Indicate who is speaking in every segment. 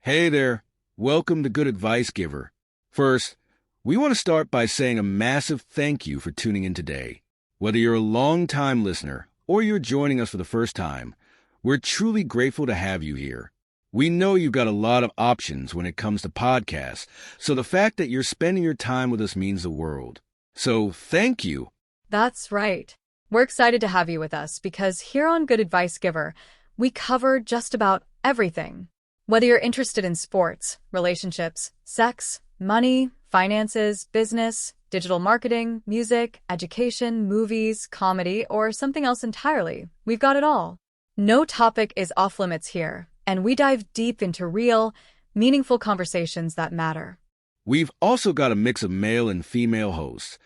Speaker 1: Hey there. Welcome to Good Advice Giver. First, we want to start by saying a massive thank you for tuning in today. Whether you're a long-time listener or you're joining us for the first time, we're truly grateful to have you here. We know you've got a lot of options when it comes to podcasts, so the fact that you're spending your time with us means the world. So thank you.
Speaker 2: That's right. We're excited to have you with us because here on Good Advice Giver, we cover just about everything. Whether you're interested in sports, relationships, sex, money, finances, business, digital marketing, music, education, movies, comedy, or something else entirely, we've got it all. No topic is off limits here, and we dive deep into real, meaningful conversations that matter.
Speaker 1: We've also got a mix of male and female hosts,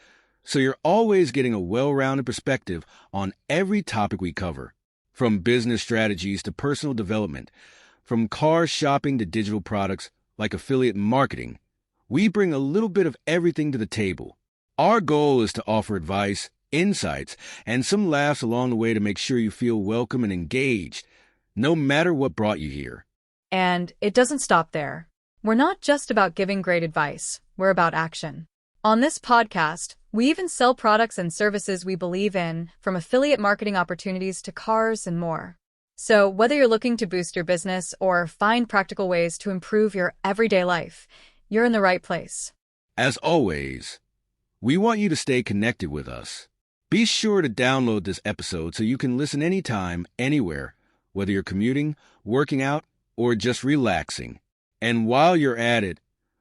Speaker 1: so you're always getting a well-rounded perspective on every topic we cover, from business strategies to personal development, from car shopping to digital products like affiliate marketing. We bring a little bit of everything to the table. Our goal is to offer advice, insights, and some laughs along the way to make sure you feel welcome and engaged, no matter what brought you here.
Speaker 2: And it doesn't stop there. We're not just about giving great advice, we're about action. On this podcast, we even sell products and services we believe in, from affiliate marketing opportunities to cars and more. So whether you're looking to boost your business or find practical ways to improve your everyday life, you're in the right place.
Speaker 1: As always, we want you to stay connected with us. Be sure to download this episode so you can listen anytime, anywhere, whether you're commuting, working out, or just relaxing. And while you're at it,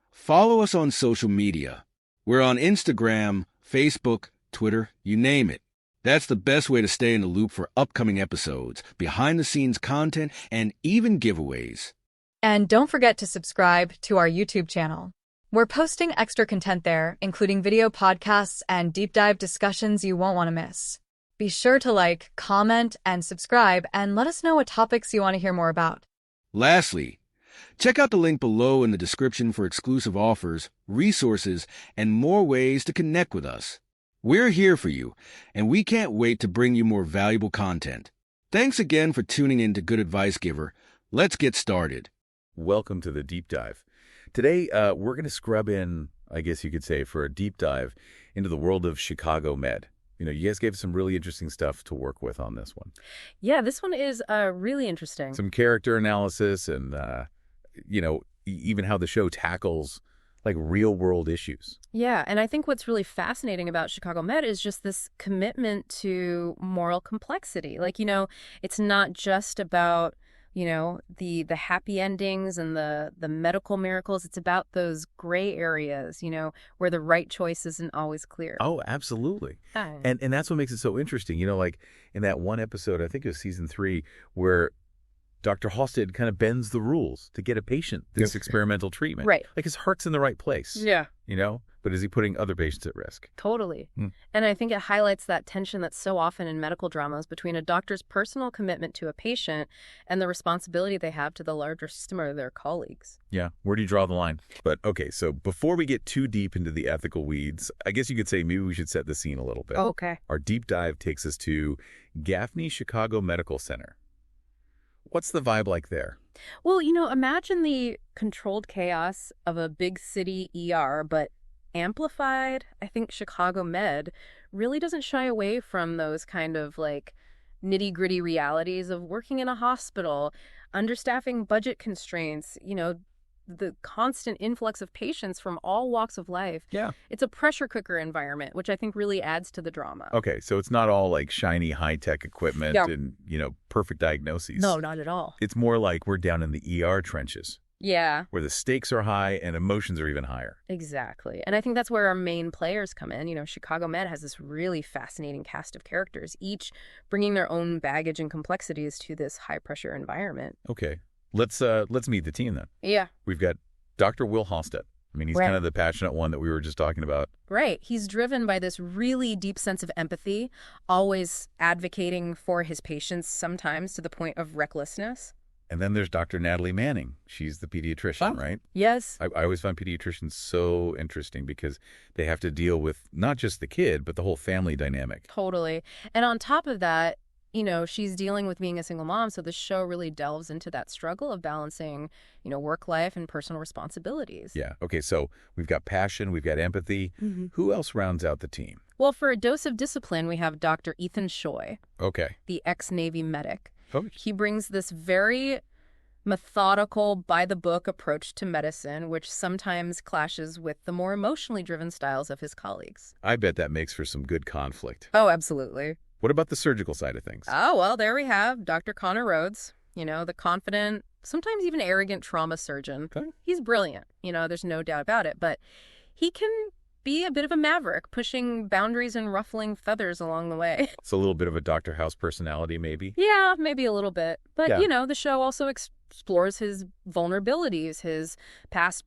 Speaker 1: follow us on social media. We're on Instagram, Facebook, Twitter, you name it. That's the best way to stay in the loop for upcoming episodes, behind-the-scenes content, and even giveaways.
Speaker 2: And don't forget to subscribe to our YouTube channel. We're posting extra content there, including video podcasts and deep dive discussions you won't want to miss. Be sure to like, comment, and subscribe, and let us know what topics you want to hear more about.
Speaker 1: Lastly, check out the link below in the description for exclusive offers, resources, and more ways to connect with us. We're here for you, and we can't wait to bring you more valuable content. Thanks again for tuning in to Good Advice Giver. Let's get started.
Speaker 3: Welcome to the deep dive. Today, we're going to scrub in, I guess you could say, for a deep dive into the world of Chicago Med. You know, you guys gave some really interesting stuff to work with on this one.
Speaker 4: Yeah, this one is really interesting.
Speaker 3: Some character analysis and, even how the show tackles like real world issues.
Speaker 4: Yeah, and I think what's really fascinating about Chicago Med is just this commitment to moral complexity. Like, it's not just about, the happy endings and the medical miracles. It's about those gray areas, where the right choice isn't always clear.
Speaker 3: Oh, absolutely. And that's what makes it so interesting. Like in that one episode, I think it was season 3, where Dr. Halstead kind of bends the rules to get a patient this experimental treatment.
Speaker 4: Right.
Speaker 3: Like his heart's in the right place.
Speaker 4: Yeah.
Speaker 3: But is he putting other patients at risk?
Speaker 4: Totally. And I think it highlights that tension that's so often in medical dramas between a doctor's personal commitment to a patient and the responsibility they have to the larger system or their colleagues.
Speaker 3: Yeah. Where do you draw the line? But okay, so before we get too deep into the ethical weeds, I guess you could say maybe we should set the scene a little bit.
Speaker 4: Okay.
Speaker 3: Our deep dive takes us to Gaffney Chicago Medical Center. What's the vibe like there?
Speaker 4: Well, imagine the controlled chaos of a big city ER, but amplified. I think Chicago Med really doesn't shy away from those kind of like nitty-gritty realities of working in a hospital, understaffing, budget constraints, the constant influx of patients from all walks of life.
Speaker 3: Yeah.
Speaker 4: It's a pressure cooker environment, which I think really adds to the drama.
Speaker 3: Okay, so it's not all like shiny high-tech equipment and, perfect diagnoses.
Speaker 4: No, not at all.
Speaker 3: It's more like we're down in the ER trenches.
Speaker 4: Yeah.
Speaker 3: Where the stakes are high and emotions are even higher.
Speaker 4: Exactly. And I think that's where our main players come in. Chicago Med has this really fascinating cast of characters, each bringing their own baggage and complexities to this high-pressure environment.
Speaker 3: Okay. Let's meet the team then.
Speaker 4: Yeah.
Speaker 3: We've got Dr. Will Halstead. I mean, he's kind of the passionate one that we were just talking about.
Speaker 4: Right. He's driven by this really deep sense of empathy, always advocating for his patients, sometimes to the point of recklessness.
Speaker 3: And then there's Dr. Natalie Manning. She's the pediatrician, right?
Speaker 4: Yes.
Speaker 3: I always find pediatricians so interesting because they have to deal with not just the kid, but the whole family dynamic.
Speaker 4: Totally. And on top of that, she's dealing with being a single mom, so the show really delves into that struggle of balancing, work life and personal responsibilities.
Speaker 3: Yeah. Okay, so we've got passion, we've got empathy. Who else rounds out the team?
Speaker 4: Well, for a dose of discipline, we have Dr. Ethan Shoy,
Speaker 3: Okay.
Speaker 4: the ex-Navy medic.
Speaker 3: Oh,
Speaker 4: He brings this very methodical, by-the-book approach to medicine, which sometimes clashes with the more emotionally driven styles of his colleagues.
Speaker 3: I bet that makes for some good conflict.
Speaker 4: Oh, absolutely.
Speaker 3: What about the surgical side of things?
Speaker 4: Oh, well, there we have Dr. Connor Rhodes, the confident, sometimes even arrogant trauma surgeon.
Speaker 3: Okay.
Speaker 4: He's brilliant, there's no doubt about it, but he can be a bit of a maverick, pushing boundaries and ruffling feathers along the way.
Speaker 3: It's a little bit of a Dr. House personality, maybe?
Speaker 4: Yeah, maybe a little bit. But,
Speaker 3: Yeah.
Speaker 4: the show also explores his vulnerabilities, his past,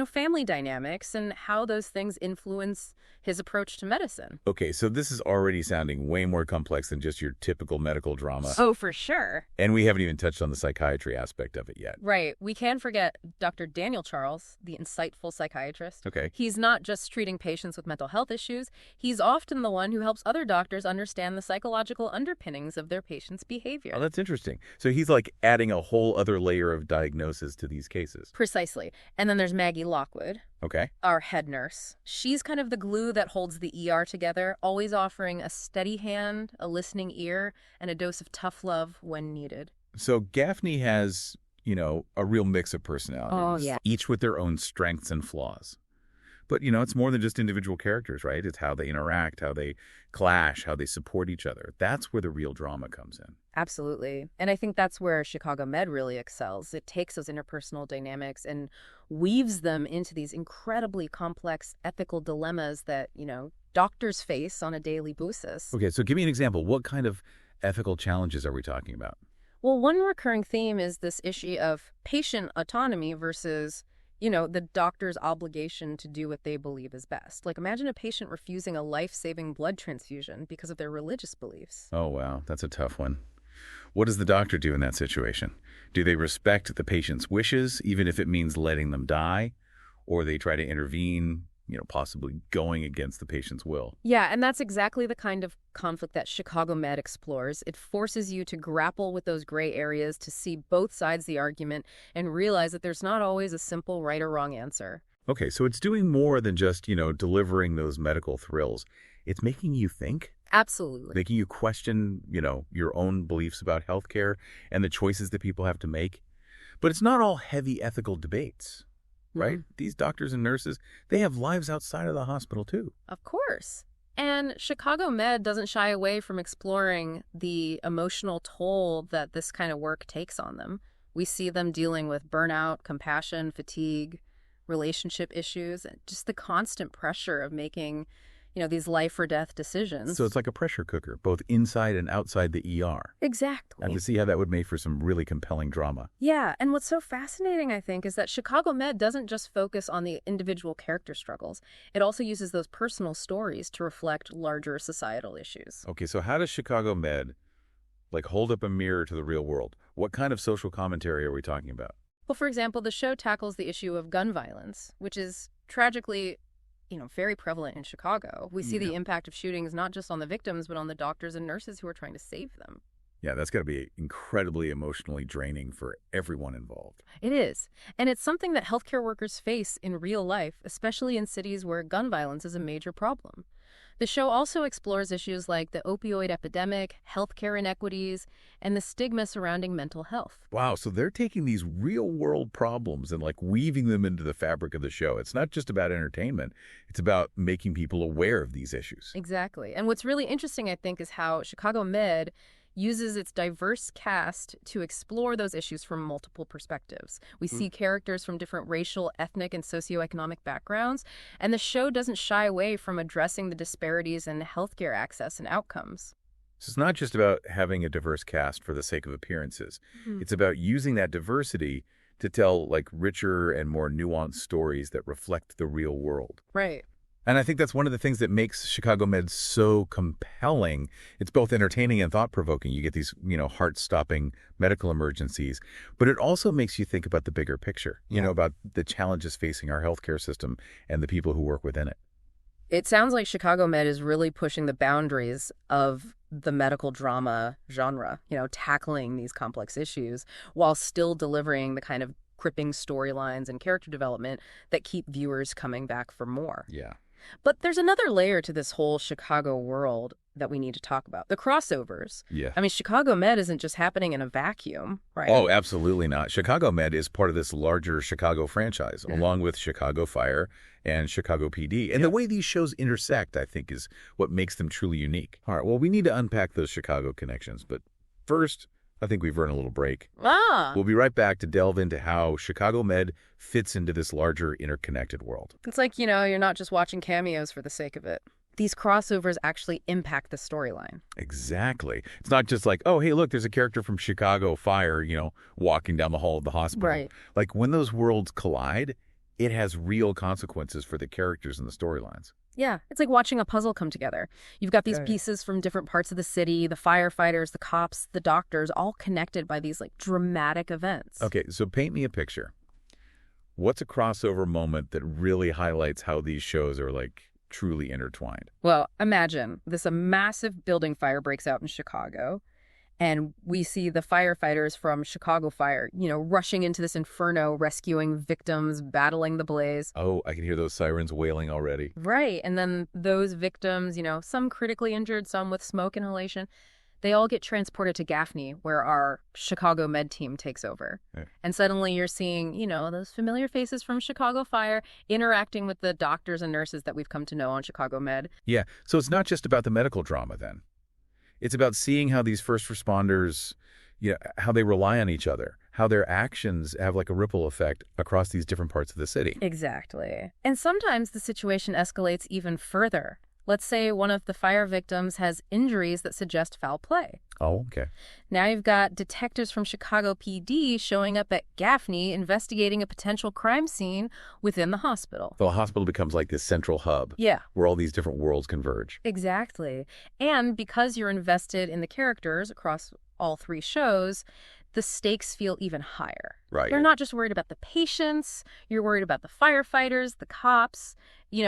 Speaker 4: family dynamics, and how those things influence his approach to medicine.
Speaker 3: Okay, so this is already sounding way more complex than just your typical medical drama.
Speaker 4: Oh, for sure.
Speaker 3: And we haven't even touched on the psychiatry aspect of it yet.
Speaker 4: Right. We can't forget Dr. Daniel Charles, the insightful psychiatrist.
Speaker 3: Okay.
Speaker 4: He's not just treating patients with mental health issues. He's often the one who helps other doctors understand the psychological underpinnings of their patients' behavior.
Speaker 3: Oh, that's interesting. So he's like adding a whole other layer of diagnosis to these cases.
Speaker 4: Precisely. And then there's Maggie Lockwood,
Speaker 3: Okay.
Speaker 4: our head nurse. She's kind of the glue that holds the ER together, always offering a steady hand, a listening ear, and a dose of tough love when needed.
Speaker 3: So Gaffney has, a real mix of personalities.
Speaker 4: Oh, yeah.
Speaker 3: Each with their own strengths and flaws. But, it's more than just individual characters, right? It's how they interact, how they clash, how they support each other. That's where the real drama comes in.
Speaker 4: Absolutely. And I think that's where Chicago Med really excels. It takes those interpersonal dynamics and weaves them into these incredibly complex ethical dilemmas that, doctors face on a daily basis.
Speaker 3: Okay, so give me an example. What kind of ethical challenges are we talking about?
Speaker 4: Well, one recurring theme is this issue of patient autonomy versus, the doctor's obligation to do what they believe is best. Like, imagine a patient refusing a life-saving blood transfusion because of their religious beliefs.
Speaker 3: Oh, wow. That's a tough one. What does the doctor do in that situation? Do they respect the patient's wishes, even if it means letting them die? Or they try to intervene, possibly going against the patient's will?
Speaker 4: Yeah, and that's exactly the kind of conflict that Chicago Med explores. It forces you to grapple with those gray areas, to see both sides of the argument, and realize that there's not always a simple right or wrong answer.
Speaker 3: Okay, so it's doing more than just, delivering those medical thrills. It's making you think,
Speaker 4: Absolutely.
Speaker 3: making you question, your own beliefs about healthcare and the choices that people have to make. But it's not all heavy ethical debates, right? These doctors and nurses, they have lives outside of the hospital too.
Speaker 4: Of course. And Chicago Med doesn't shy away from exploring the emotional toll that this kind of work takes on them. We see them dealing with burnout, compassion, fatigue, relationship issues, and just the constant pressure of making, these life or death decisions.
Speaker 3: So it's like a pressure cooker, both inside and outside the ER.
Speaker 4: Exactly.
Speaker 3: And to see how that would make for some really compelling drama.
Speaker 4: Yeah, and what's so fascinating, I think, is that Chicago Med doesn't just focus on the individual character struggles. It also uses those personal stories to reflect larger societal issues.
Speaker 3: Okay, so how does Chicago Med, hold up a mirror to the real world? What kind of social commentary are we talking about?
Speaker 4: Well, for example, the show tackles the issue of gun violence, which is tragically, very prevalent in Chicago. We see the impact of shootings not just on the victims, but on the doctors and nurses who are trying to save them.
Speaker 3: Yeah, that's got to be incredibly emotionally draining for everyone involved.
Speaker 4: It is. And it's something that healthcare workers face in real life, especially in cities where gun violence is a major problem. The show also explores issues like the opioid epidemic, healthcare inequities, and the stigma surrounding mental health.
Speaker 3: Wow, so they're taking these real-world problems and weaving them into the fabric of the show. It's not just about entertainment. It's about making people aware of these issues.
Speaker 4: Exactly. And what's really interesting, I think, is how Chicago Med uses its diverse cast to explore those issues from multiple perspectives. We see characters from different racial, ethnic, and socioeconomic backgrounds, and the show doesn't shy away from addressing the disparities in healthcare access and outcomes.
Speaker 3: So it's not just about having a diverse cast for the sake of appearances. It's about using that diversity to tell richer and more nuanced stories that reflect the real world.
Speaker 4: Right.
Speaker 3: And I think that's one of the things that makes Chicago Med so compelling. It's both entertaining and thought-provoking. You get these, heart-stopping medical emergencies, but it also makes you think about the bigger picture, about the challenges facing our healthcare system and the people who work within it.
Speaker 4: It sounds like Chicago Med is really pushing the boundaries of the medical drama genre, tackling these complex issues while still delivering the kind of gripping storylines and character development that keep viewers coming back for more.
Speaker 3: Yeah.
Speaker 4: But there's another layer to this whole Chicago world that we need to talk about. The crossovers.
Speaker 3: Yeah.
Speaker 4: I mean, Chicago Med isn't just happening in a vacuum, right?
Speaker 3: Oh, absolutely not. Chicago Med is part of this larger Chicago franchise, along with Chicago Fire and Chicago PD. And the way these shows intersect, I think, is what makes them truly unique. All right, well, we need to unpack those Chicago connections. But first, I think we've earned a little break. We'll be right back to delve into how Chicago Med fits into this larger interconnected world.
Speaker 4: It's like, you're not just watching cameos for the sake of it. These crossovers actually impact the storyline.
Speaker 3: Exactly. It's not just like, oh, hey, look, there's a character from Chicago Fire, walking down the hall of the hospital.
Speaker 4: Right.
Speaker 3: Like when those worlds collide, it has real consequences for the characters and the storylines.
Speaker 4: Yeah, it's like watching a puzzle come together. You've got these pieces from different parts of the city, the firefighters, the cops, the doctors, all connected by these dramatic events.
Speaker 3: Okay, so paint me a picture. What's a crossover moment that really highlights how these shows are truly intertwined?
Speaker 4: Well, imagine a massive building fire breaks out in Chicago, and we see the firefighters from Chicago Fire, rushing into this inferno, rescuing victims, battling the blaze.
Speaker 3: Oh, I can hear those sirens wailing already.
Speaker 4: Right. And then those victims, some critically injured, some with smoke inhalation, they all get transported to Gaffney, where our Chicago Med team takes over. Yeah. And suddenly you're seeing, those familiar faces from Chicago Fire interacting with the doctors and nurses that we've come to know on Chicago Med.
Speaker 3: Yeah. So it's not just about the medical drama then. It's about seeing how these first responders, how they rely on each other, how their actions have a ripple effect across these different parts of the city.
Speaker 4: Exactly. And sometimes the situation escalates even further. Let's say one of the fire victims has injuries that suggest foul play.
Speaker 3: Oh, okay.
Speaker 4: Now you've got detectives from Chicago PD showing up at Gaffney investigating a potential crime scene within the hospital.
Speaker 3: The hospital becomes like this central hub.
Speaker 4: Yeah.
Speaker 3: Where all these different worlds converge.
Speaker 4: Exactly. And because you're invested in the characters across all three shows, the stakes feel even higher.
Speaker 3: Right.
Speaker 4: You're not just worried about the patients, you're worried about the firefighters, the cops,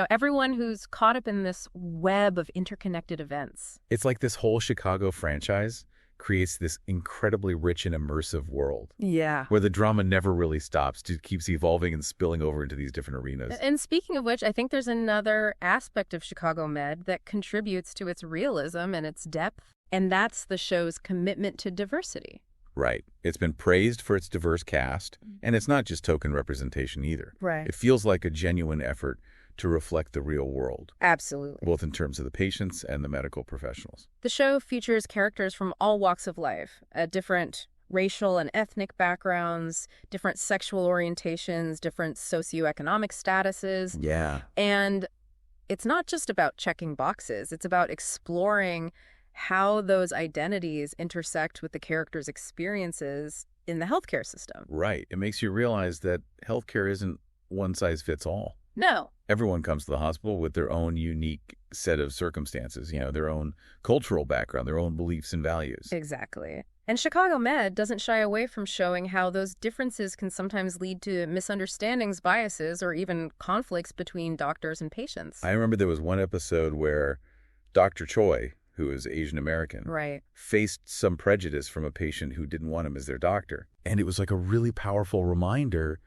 Speaker 4: everyone who's caught up in this web of interconnected events.
Speaker 3: It's like this whole Chicago franchise creates this incredibly rich and immersive world.
Speaker 4: Yeah.
Speaker 3: Where the drama never really stops. It keeps evolving and spilling over into these different arenas.
Speaker 4: And speaking of which, I think there's another aspect of Chicago Med that contributes to its realism and its depth, and that's the show's commitment to diversity.
Speaker 3: Right. It's been praised for its diverse cast, and it's not just token representation either.
Speaker 4: Right.
Speaker 3: It feels like a genuine effort to reflect the real world.
Speaker 4: Absolutely.
Speaker 3: Both in terms of the patients and the medical professionals.
Speaker 4: The show features characters from all walks of life, different racial and ethnic backgrounds, different sexual orientations, different socioeconomic statuses.
Speaker 3: Yeah.
Speaker 4: And it's not just about checking boxes. It's about exploring how those identities intersect with the characters' experiences in the healthcare system.
Speaker 3: Right. It makes you realize that healthcare isn't one size fits all.
Speaker 4: No.
Speaker 3: Everyone comes to the hospital with their own unique set of circumstances, their own cultural background, their own beliefs and values.
Speaker 4: Exactly. And Chicago Med doesn't shy away from showing how those differences can sometimes lead to misunderstandings, biases, or even conflicts between doctors and patients.
Speaker 3: I remember there was one episode where Dr. Choi, who is Asian American,
Speaker 4: right,
Speaker 3: faced some prejudice from a patient who didn't want him as their doctor. And it was like a really powerful reminder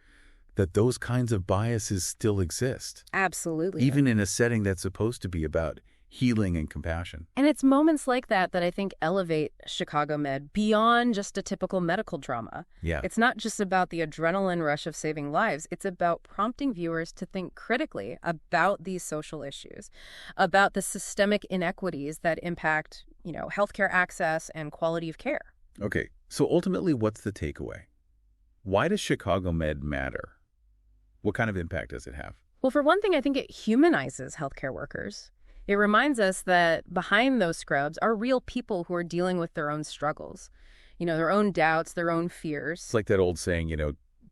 Speaker 3: that those kinds of biases still exist.
Speaker 4: Absolutely.
Speaker 3: Even in a setting that's supposed to be about healing and compassion.
Speaker 4: And it's moments like that that I think elevate Chicago Med beyond just a typical medical drama.
Speaker 3: Yeah.
Speaker 4: It's not just about the adrenaline rush of saving lives. It's about prompting viewers to think critically about these social issues, about the systemic inequities that impact, healthcare access and quality of care.
Speaker 3: Okay, so ultimately, what's the takeaway? Why does Chicago Med matter? What kind of impact does it have?
Speaker 4: Well, for one thing, I think it humanizes healthcare workers. It reminds us that behind those scrubs are real people who are dealing with their own struggles, their own doubts, their own fears.
Speaker 3: It's like that old saying,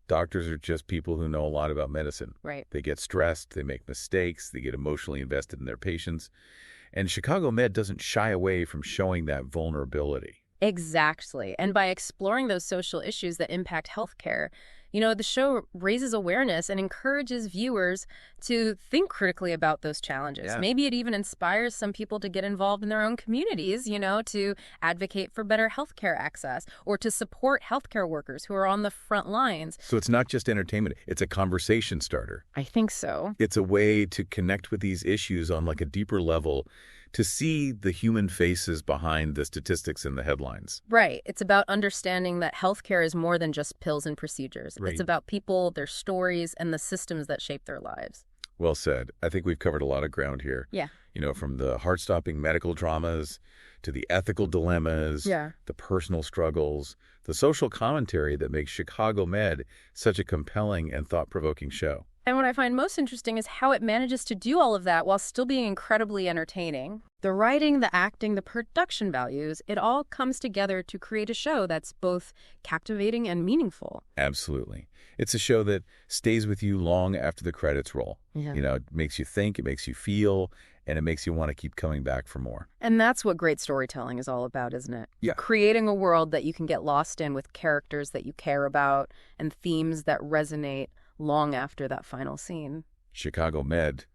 Speaker 3: doctors are just people who know a lot about medicine.
Speaker 4: Right.
Speaker 3: They get stressed, they make mistakes, they get emotionally invested in their patients. And Chicago Med doesn't shy away from showing that vulnerability.
Speaker 4: Exactly. And by exploring those social issues that impact healthcare, The show raises awareness and encourages viewers to think critically about those challenges.
Speaker 3: Yeah.
Speaker 4: Maybe it even inspires some people to get involved in their own communities, to advocate for better healthcare access or to support healthcare workers who are on the front lines.
Speaker 3: So it's not just entertainment, it's a conversation starter.
Speaker 4: I think so.
Speaker 3: It's a way to connect with these issues on like a deeper level, to see the human faces behind the statistics and the headlines.
Speaker 4: Right. It's about understanding that healthcare is more than just pills and procedures.
Speaker 3: Right.
Speaker 4: It's about people, their stories, and the systems that shape their lives.
Speaker 3: Well said. I think we've covered a lot of ground here.
Speaker 4: Yeah.
Speaker 3: From the heart-stopping medical dramas to the ethical dilemmas, the personal struggles, the social commentary that makes Chicago Med such a compelling and thought-provoking show.
Speaker 4: And what I find most interesting is how it manages to do all of that while still being incredibly entertaining. The writing, the acting, the production values, it all comes together to create a show that's both captivating and meaningful.
Speaker 3: Absolutely. It's a show that stays with you long after the credits roll.
Speaker 4: Yeah.
Speaker 3: It makes you think, it makes you feel, and it makes you want to keep coming back for more.
Speaker 4: And that's what great storytelling is all about, isn't it?
Speaker 3: Yeah.
Speaker 4: Creating a world that you can get lost in with characters that you care about and themes that resonate long after that final scene.
Speaker 3: Chicago Med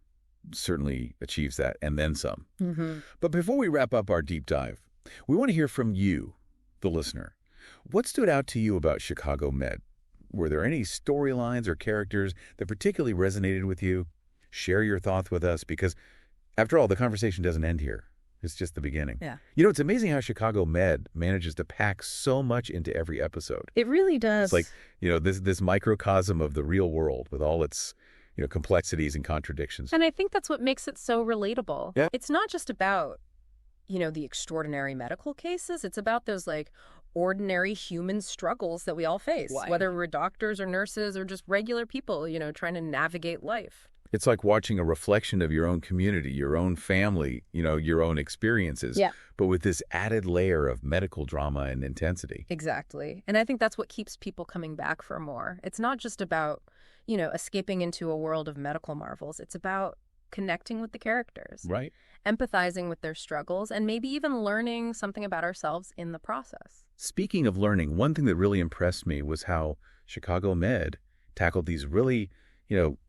Speaker 3: certainly achieves that, and then some.
Speaker 4: Mm-hmm.
Speaker 3: But before we wrap up our deep dive, we want to hear from you, the listener. What stood out to you about Chicago Med? Were there any storylines or characters that particularly resonated with you? Share your thoughts with us, because after all, the conversation doesn't end here. It's just the beginning.
Speaker 4: Yeah.
Speaker 3: It's amazing how Chicago Med manages to pack so much into every episode.
Speaker 4: It really does.
Speaker 3: It's like, this microcosm of the real world with all its, complexities and contradictions.
Speaker 4: And I think that's what makes it so relatable.
Speaker 3: Yeah.
Speaker 4: It's not just about, the extraordinary medical cases. It's about those ordinary human struggles that we all face, whether we're doctors or nurses or just regular people, trying to navigate life.
Speaker 3: It's like watching a reflection of your own community, your own family, your own experiences, but with this added layer of medical drama and intensity.
Speaker 4: Exactly. And I think that's what keeps people coming back for more. It's not just about, escaping into a world of medical marvels. It's about connecting with the characters,
Speaker 3: right?
Speaker 4: Empathizing with their struggles, and maybe even learning something about ourselves in the process.
Speaker 3: Speaking of learning, one thing that really impressed me was how Chicago Med tackled these really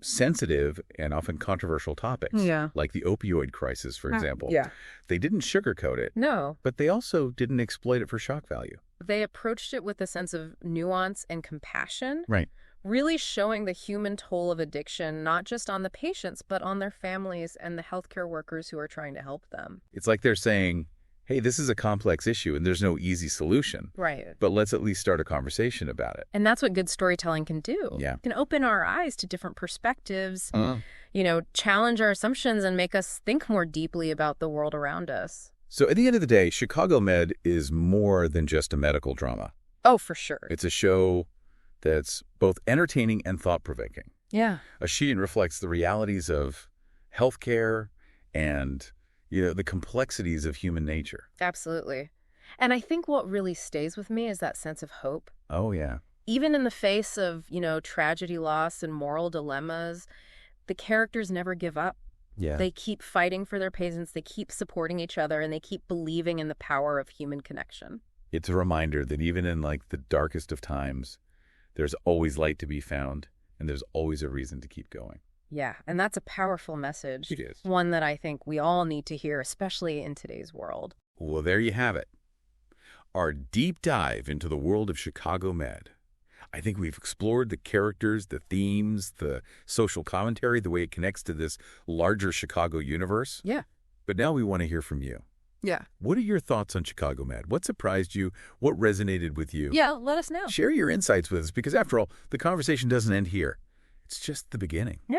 Speaker 3: sensitive and often controversial topics, like the opioid crisis, for example.
Speaker 4: Yeah.
Speaker 3: They didn't sugarcoat it.
Speaker 4: No.
Speaker 3: But they also didn't exploit it for shock value.
Speaker 4: They approached it with a sense of nuance and compassion.
Speaker 3: Right.
Speaker 4: Really showing the human toll of addiction, not just on the patients, but on their families and the healthcare workers who are trying to help them.
Speaker 3: It's like they're saying, hey, this is a complex issue and there's no easy solution.
Speaker 4: Right.
Speaker 3: But let's at least start a conversation about it.
Speaker 4: And that's what good storytelling can do.
Speaker 3: Yeah.
Speaker 4: It can open our eyes to different perspectives, challenge our assumptions and make us think more deeply about the world around us.
Speaker 3: So at the end of the day, Chicago Med is more than just a medical drama.
Speaker 4: Oh, for sure.
Speaker 3: It's a show that's both entertaining and thought-provoking.
Speaker 4: Yeah.
Speaker 3: It reflects the realities of healthcare and the complexities of human nature.
Speaker 4: Absolutely. And I think what really stays with me is that sense of hope.
Speaker 3: Oh, yeah.
Speaker 4: Even in the face of, tragedy, loss, and moral dilemmas, the characters never give up.
Speaker 3: Yeah.
Speaker 4: They keep fighting for their patients, they keep supporting each other, and they keep believing in the power of human connection.
Speaker 3: It's a reminder that even in the darkest of times, there's always light to be found, and there's always a reason to keep going.
Speaker 4: Yeah, and that's a powerful message.
Speaker 3: It is.
Speaker 4: One that I think we all need to hear, especially in today's world.
Speaker 3: Well, there you have it. Our deep dive into the world of Chicago Med. I think we've explored the characters, the themes, the social commentary, the way it connects to this larger Chicago universe.
Speaker 4: Yeah.
Speaker 3: But now we want to hear from you.
Speaker 4: Yeah.
Speaker 3: What are your thoughts on Chicago Med? What surprised you? What resonated with you?
Speaker 4: Yeah, let us know.
Speaker 3: Share your insights with us, because after all, the conversation doesn't end here. It's just the beginning.
Speaker 4: Yeah.